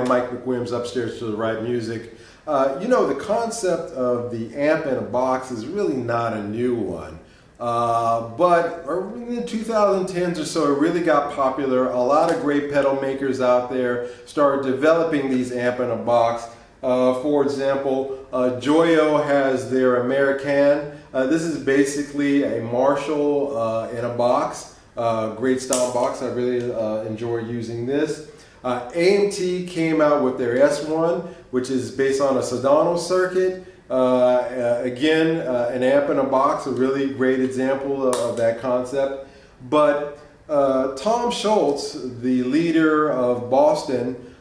I'm Mike McWilliams, upstairs to the right music. You know, the concept of the amp in a box is really not a new one. But in the 2010s or so, it really got popular. A lot of great pedal makers out there started developing these amp in a box. For example, Joyo has their American. This is basically a Marshall in a box. Great style box. I really enjoy using this. AMT came out with their S1, which is based on a Sedano circuit. Again, an amp in a box, a really great example of that concept. But Tom Schultz, the leader of Boston,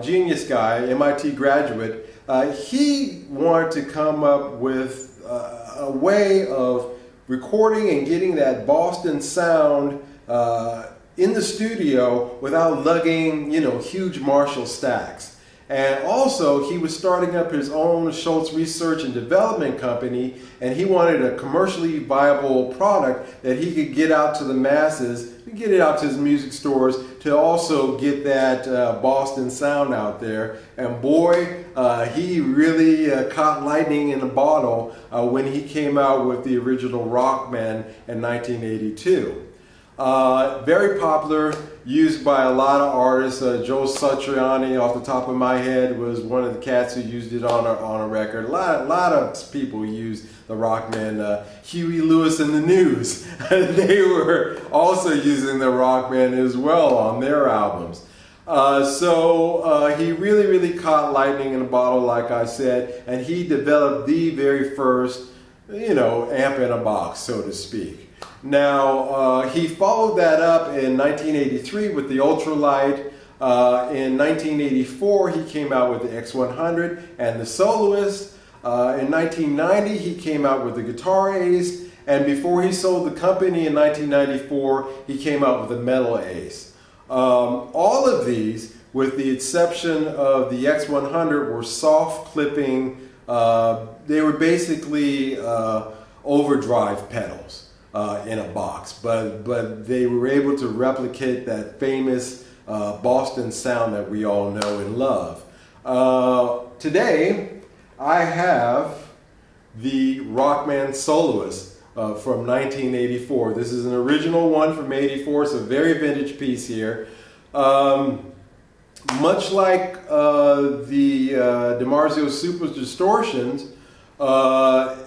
genius guy, MIT graduate, he wanted to come up with a way of recording and getting that Boston sound in the studio without lugging, you know, huge Marshall stacks. And also, he was starting up his own Schultz Research and Development Company, and he wanted a commercially viable product that he could get out to the masses, get it out to his music stores, to also get that Boston sound out there. And boy, he really caught lightning in a bottle when he came out with the original Rockman in 1982. Very popular, used by a lot of artists. Joe Satriani, off the top of my head, was one of the cats who used it on a record. A lot of people used the Rockman. Huey Lewis and the News, they were also using the Rockman as well on their albums. So he really caught lightning in a bottle, like I said, and he developed the very first, you know, amp in a box, so to speak. Now, he followed that up in 1983 with the Ultralight. In 1984, he came out with the X100 and the Soloist. In 1990, he came out with the Guitar Ace. And before he sold the company in 1994, he came out with the Metal Ace. All of these, with the exception of the X100, were soft clipping. They were basically overdrive pedals. In a box, but they were able to replicate that famous Boston sound that we all know and love. Today, I have the Rockman Soloist from 1984. This is an original one from '84. It's a very vintage piece here. Much like the DiMarzio Super Distortions,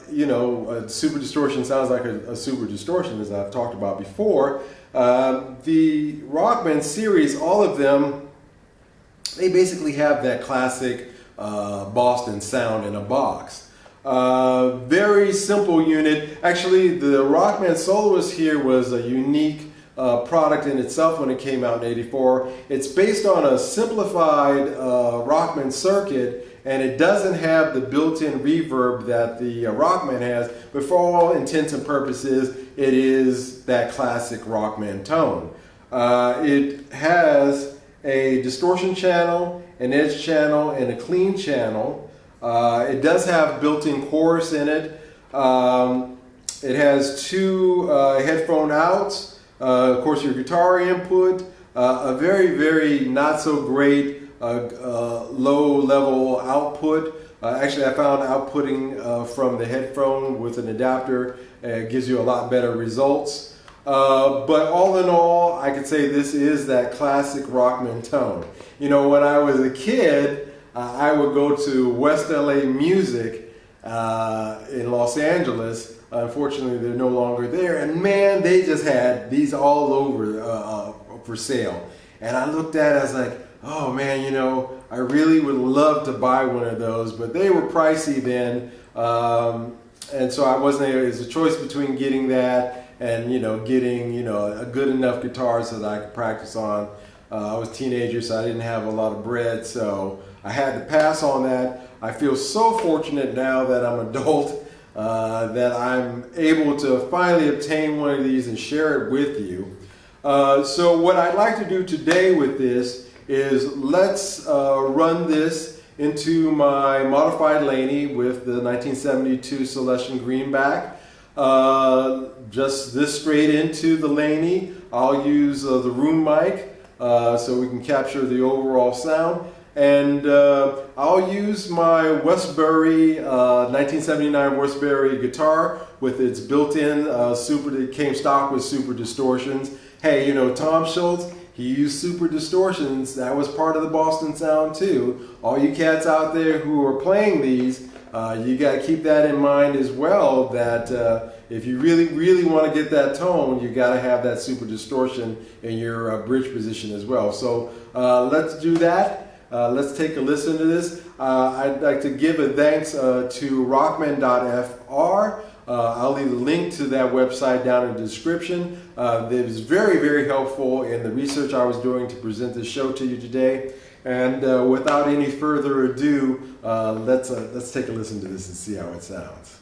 you know, Super Distortion sounds like a Super Distortion, as I've talked about before. The Rockman series, all of them, they basically have that classic Boston sound in a box. Very simple unit. Actually, the Rockman Soloist here was a unique product in itself when it came out in '84. It's based on a simplified Rockman circuit, and it doesn't have the built-in reverb that the Rockman has, but for all intents and purposes, it is that classic Rockman tone. It has a distortion channel, an edge channel, and a clean channel. It does have built-in chorus in it. It has two headphone outs, of course your guitar input, a very not so great low level output. Actually, I found outputting from the headphone with an adapter gives you a lot better results. But all in all, I could say this is that classic Rockman tone. You know, when I was a kid, I would go to West LA Music in Los Angeles. Unfortunately, they're no longer there. And man, they just had these all over for sale. And I looked at it, I was like, oh man, you know, I really would love to buy one of those, but they were pricey then. And so I wasn't able, it was a choice between getting that and, you know, getting, you know, a good enough guitar so that I could practice on. I was a teenager, so I didn't have a lot of bread, so I had to pass on that. I feel so fortunate now that I'm an adult that I'm able to finally obtain one of these and share it with you. So what I'd like to do today with this is let's run this into my modified Laney with the 1972 Celestion Greenback. Just this straight into the Laney. I'll use the room mic so we can capture the overall sound. And I'll use my Westbury 1979 Westbury guitar with its built-in it came stock with super distortions. Hey, you know, Tom Schultz, he used super distortions. That was part of the Boston sound too. All you cats out there who are playing these, you got to keep that in mind as well, that if you really want to get that tone, you got to have that super distortion in your bridge position as well. So let's do that. Let's take a listen to this. I'd like to give a thanks to rockman.fr. I'll leave a link to that website down in the description. It was very helpful in the research I was doing to present this show to you today. And without any further ado, let's take a listen to this and see how it sounds.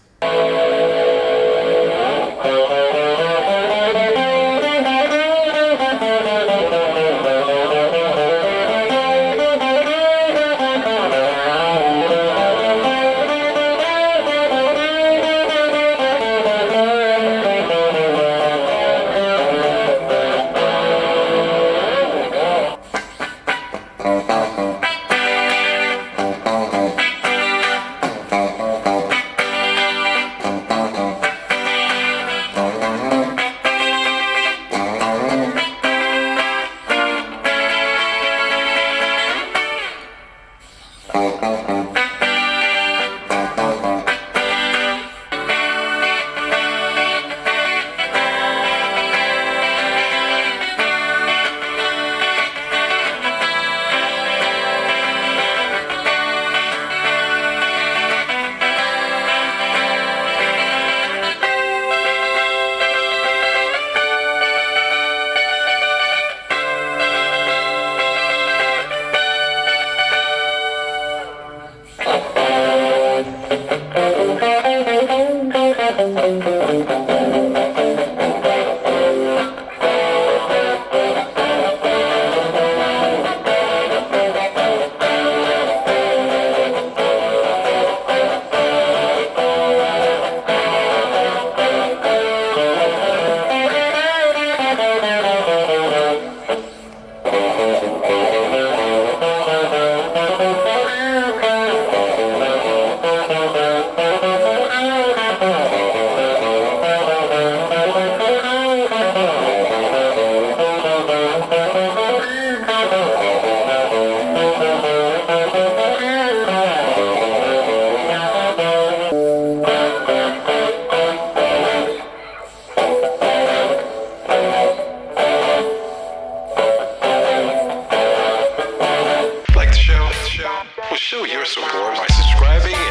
Show your support by subscribing